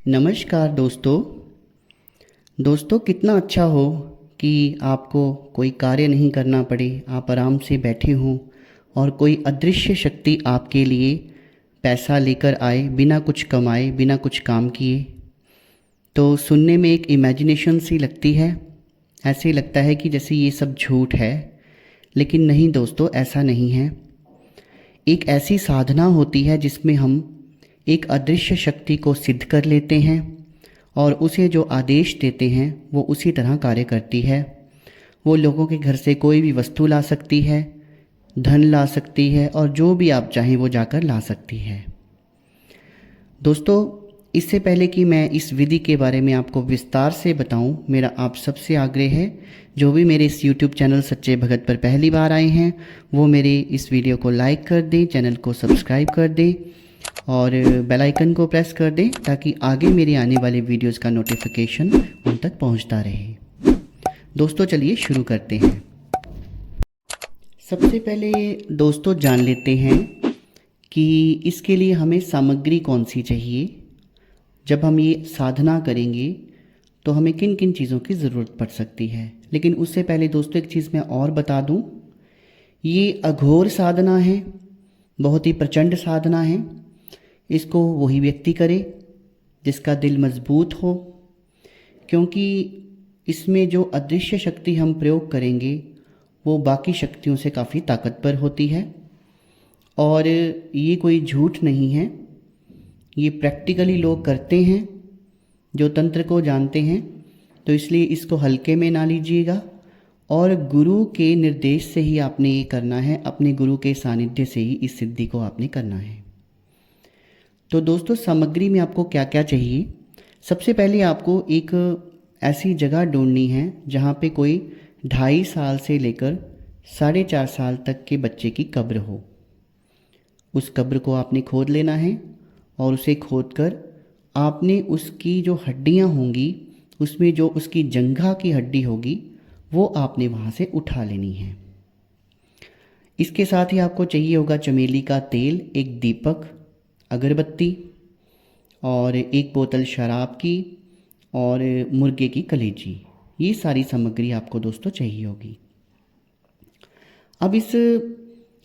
नमस्कार दोस्तों कितना अच्छा हो कि आपको कोई कार्य नहीं करना पड़े, आप आराम से बैठे हों और कोई अदृश्य शक्ति आपके लिए पैसा लेकर आए बिना कुछ कमाए, बिना कुछ काम किए। तो सुनने में एक इमेजिनेशन सी लगती है, ऐसे लगता है कि जैसे ये सब झूठ है। लेकिन नहीं दोस्तों, ऐसा नहीं है। एक ऐसी साधना होती है जिसमें हम एक अदृश्य शक्ति को सिद्ध कर लेते हैं और उसे जो आदेश देते हैं वो उसी तरह कार्य करती है। वो लोगों के घर से कोई भी वस्तु ला सकती है, धन ला सकती है और जो भी आप चाहें वो जाकर ला सकती है। दोस्तों, इससे पहले कि मैं इस विधि के बारे में आपको विस्तार से बताऊं, मेरा आप सबसे आग्रह है, जो भी मेरे इस YouTube चैनल सच्चे भगत पर पहली बार आए हैं वो मेरे इस वीडियो को लाइक कर दें, चैनल को सब्सक्राइब कर दें और बेल आइकन को प्रेस कर दें ताकि आगे मेरे आने वाले वीडियोस का नोटिफिकेशन उन तक पहुंचता रहे। दोस्तों चलिए शुरू करते हैं। सबसे पहले दोस्तों जान लेते हैं कि इसके लिए हमें सामग्री कौन सी चाहिए। जब हम ये साधना करेंगे तो हमें किन किन चीज़ों की ज़रूरत पड़ सकती है। लेकिन उससे पहले दोस्तों एक चीज़ मैं और बता दूं, ये अघोर साधना है, बहुत ही प्रचंड साधना है। इसको वही व्यक्ति करे जिसका दिल मजबूत हो, क्योंकि इसमें जो अदृश्य शक्ति हम प्रयोग करेंगे वो बाकी शक्तियों से काफ़ी ताकतवर होती है। और ये कोई झूठ नहीं है, ये प्रैक्टिकली लोग करते हैं जो तंत्र को जानते हैं। तो इसलिए इसको हल्के में ना लीजिएगा और गुरु के निर्देश से ही आपने ये करना है, अपने गुरु के सानिध्य से ही इस सिद्धि को आपने करना है। तो दोस्तों सामग्री में आपको क्या क्या चाहिए। सबसे पहले आपको एक ऐसी जगह ढूंढनी है जहाँ पे कोई 2.5 साल से लेकर 4.5 साल तक के बच्चे की कब्र हो। उस कब्र को आपने खोद लेना है और उसे खोदकर आपने उसकी जो हड्डियाँ होंगी उसमें जो उसकी जंघा की हड्डी होगी वो आपने वहाँ से उठा लेनी है। इसके साथ ही आपको चाहिए होगा चमेली का तेल, एक दीपक, अगरबत्ती और एक बोतल शराब की और मुर्गे की कलेजी। ये सारी सामग्री आपको दोस्तों चाहिए होगी। अब इस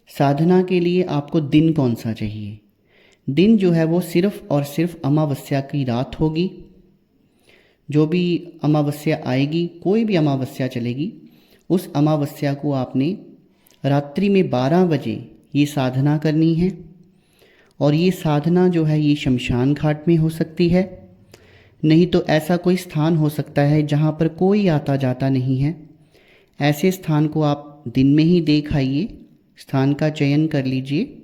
साधना के लिए आपको दिन कौन सा चाहिए। दिन जो है वो सिर्फ और सिर्फ अमावस्या की रात होगी। जो भी अमावस्या आएगी, कोई भी अमावस्या चलेगी, उस अमावस्या को आपने रात्रि में 12 बजे ये साधना करनी है। और ये साधना जो है ये शमशान घाट में हो सकती है, नहीं तो ऐसा कोई स्थान हो सकता है जहाँ पर कोई आता जाता नहीं है। ऐसे स्थान को आप दिन में ही देख आइए, स्थान का चयन कर लीजिए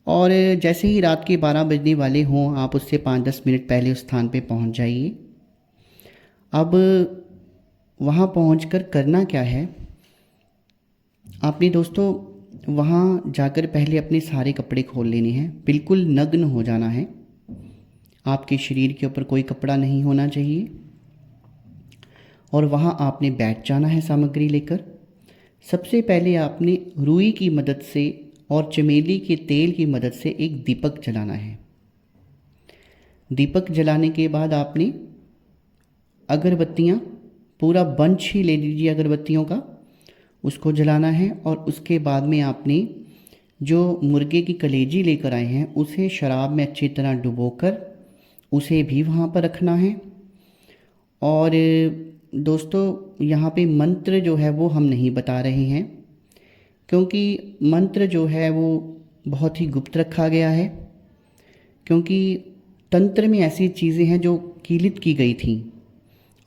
और जैसे ही रात के 12 बजने वाले हों आप उससे 5-10 मिनट पहले उस स्थान पे पहुंच जाइए। अब वहाँ पहुंचकर करना क्या है, आपने दोस्तों वहाँ जाकर पहले अपने सारे कपड़े खोल लेने हैं, बिल्कुल नग्न हो जाना है। आपके शरीर के ऊपर कोई कपड़ा नहीं होना चाहिए और वहाँ आपने बैठ जाना है सामग्री लेकर। सबसे पहले आपने रुई की मदद से और चमेली के तेल की मदद से एक दीपक जलाना है। दीपक जलाने के बाद आपने अगरबत्तियाँ, पूरा बंच ही ले लीजिए अगरबत्तियों का, उसको जलाना है। और उसके बाद में आपने जो मुर्गे की कलेजी लेकर आए हैं उसे शराब में अच्छी तरह डुबोकर उसे भी वहाँ पर रखना है। और दोस्तों यहाँ पे मंत्र जो है वो हम नहीं बता रहे हैं, क्योंकि मंत्र जो है वो बहुत ही गुप्त रखा गया है। क्योंकि तंत्र में ऐसी चीज़ें हैं जो कीलित की गई थी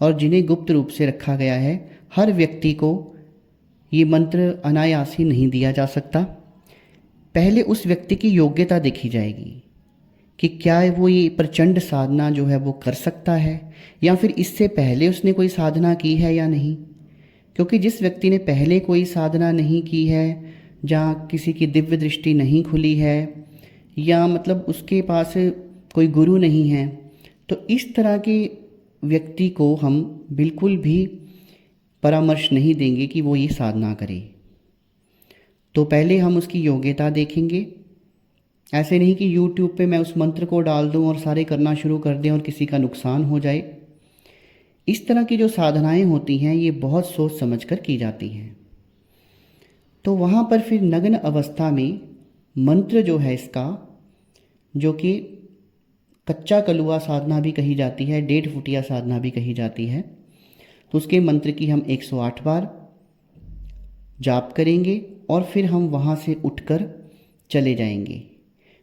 और जिन्हें गुप्त रूप से रखा गया है। हर व्यक्ति को ये मंत्र अनायास ही नहीं दिया जा सकता। पहले उस व्यक्ति की योग्यता देखी जाएगी कि क्या वो ये प्रचंड साधना जो है वो कर सकता है या फिर इससे पहले उसने कोई साधना की है या नहीं। क्योंकि जिस व्यक्ति ने पहले कोई साधना नहीं की है, जहाँ किसी की दिव्य दृष्टि नहीं खुली है या मतलब उसके पास कोई गुरु नहीं है, तो इस तरह के व्यक्ति को हम बिल्कुल भी परामर्श नहीं देंगे कि वो ये साधना करे। तो पहले हम उसकी योग्यता देखेंगे ऐसे नहीं कि यूट्यूब पे मैं उस मंत्र को डाल दूं और सारे करना शुरू कर दें और किसी का नुकसान हो जाए। इस तरह की जो साधनाएं होती हैं ये बहुत सोच समझ कर की जाती हैं। तो वहाँ पर फिर नग्न अवस्था में मंत्र जो है इसका, जो कि कच्चा कलुआ साधना भी कही जाती है, 1.5 फुटिया साधना भी कही जाती है, तो उसके मंत्र की हम 108 बार जाप करेंगे और फिर हम वहाँ से उठकर चले जाएंगे।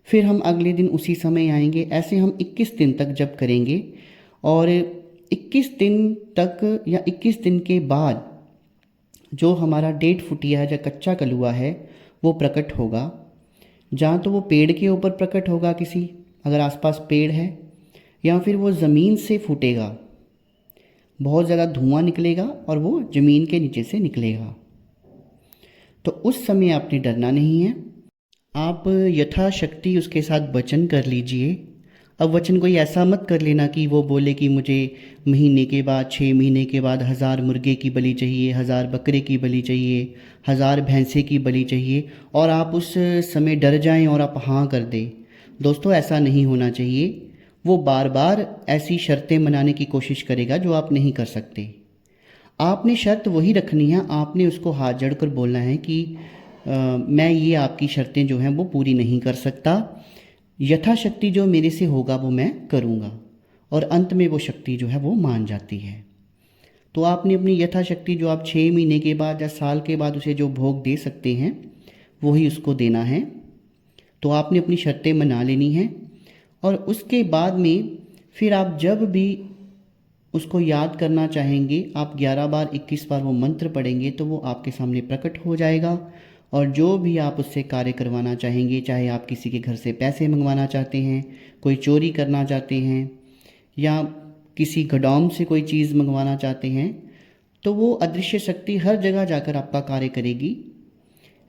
फिर हम अगले दिन उसी समय आएंगे। ऐसे हम 21 दिन तक जब करेंगे और 21 दिन तक या 21 दिन के बाद जो हमारा 1.5 फुटिया या कच्चा कलुआ है वो प्रकट होगा। जहाँ तो वो पेड़ के ऊपर प्रकट होगा किसी, अगर आसपास पेड़ है, या फिर वो ज़मीन से फूटेगा, बहुत ज़्यादा धुआं निकलेगा और वो ज़मीन के नीचे से निकलेगा। तो उस समय आपने डरना नहीं है। आप यथाशक्ति उसके साथ वचन कर लीजिए। अब वचन कोई ऐसा मत कर लेना कि वो बोले कि मुझे महीने के बाद, 6 महीने के बाद 1000 मुर्गे की बलि चाहिए, 1000 बकरे की बलि चाहिए, 1000 भैंसे की बलि चाहिए, और आप उस समय डर जाएं और आप हाँ कर दें। दोस्तों, ऐसा नहीं होना चाहिए। वो बार बार ऐसी शर्तें मनाने की कोशिश करेगा जो आप नहीं कर सकते। आपने शर्त वही रखनी है, आपने उसको हाथ जोड़कर बोलना है कि मैं ये आपकी शर्तें जो हैं वो पूरी नहीं कर सकता, यथाशक्ति जो मेरे से होगा वो मैं करूँगा। और अंत में वो शक्ति जो है वो मान जाती है। तो आपने अपनी यथाशक्ति जो आप 6 महीने के बाद या साल के बाद उसे जो भोग दे सकते हैं वही उसको देना है। तो आपने अपनी शर्तें मना लेनी हैं और उसके बाद में फिर आप जब भी उसको याद करना चाहेंगे, आप 11 बार 21 बार वो मंत्र पढ़ेंगे तो वो आपके सामने प्रकट हो जाएगा। और जो भी आप उससे कार्य करवाना चाहेंगे, चाहे आप किसी के घर से पैसे मंगवाना चाहते हैं, कोई चोरी करना चाहते हैं, या किसी गोडाउन से कोई चीज़ मंगवाना चाहते हैं, तो वो अदृश्य शक्ति हर जगह जाकर आपका कार्य करेगी।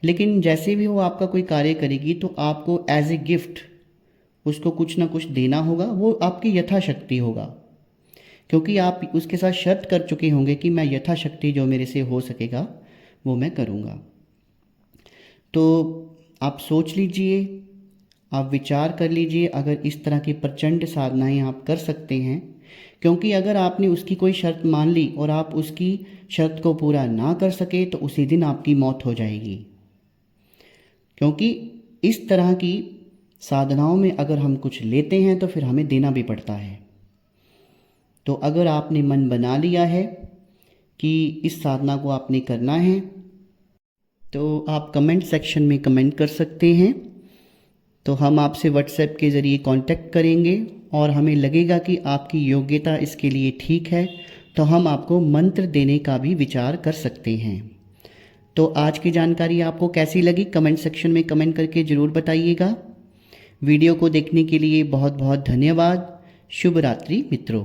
लेकिन जैसे भी वो आपका कोई कार्य करेगी तो आपको एज ए गिफ्ट उसको कुछ ना कुछ देना होगा। वो आपकी यथाशक्ति होगा, क्योंकि आप उसके साथ शर्त कर चुके होंगे कि मैं यथाशक्ति जो मेरे से हो सकेगा वो मैं करूँगा। तो आप सोच लीजिए, आप विचार कर लीजिए अगर इस तरह की प्रचंड साधनाएं आप कर सकते हैं। क्योंकि अगर आपने उसकी कोई शर्त मान ली और आप उसकी शर्त को पूरा ना कर सके तो उसी दिन आपकी मौत हो जाएगी। क्योंकि इस तरह की साधनाओं में अगर हम कुछ लेते हैं तो फिर हमें देना भी पड़ता है। तो अगर आपने मन बना लिया है कि इस साधना को आपने करना है तो आप कमेंट सेक्शन में कमेंट कर सकते हैं। तो हम आपसे व्हाट्सएप के ज़रिए कांटेक्ट करेंगे और हमें लगेगा कि आपकी योग्यता इसके लिए ठीक है तो हम आपको मंत्र देने का भी विचार कर सकते हैं। तो आज की जानकारी आपको कैसी लगी कमेंट सेक्शन में कमेंट करके ज़रूर बताइएगा। वीडियो को देखने के लिए बहुत बहुत धन्यवाद। शुभ रात्रि मित्रों।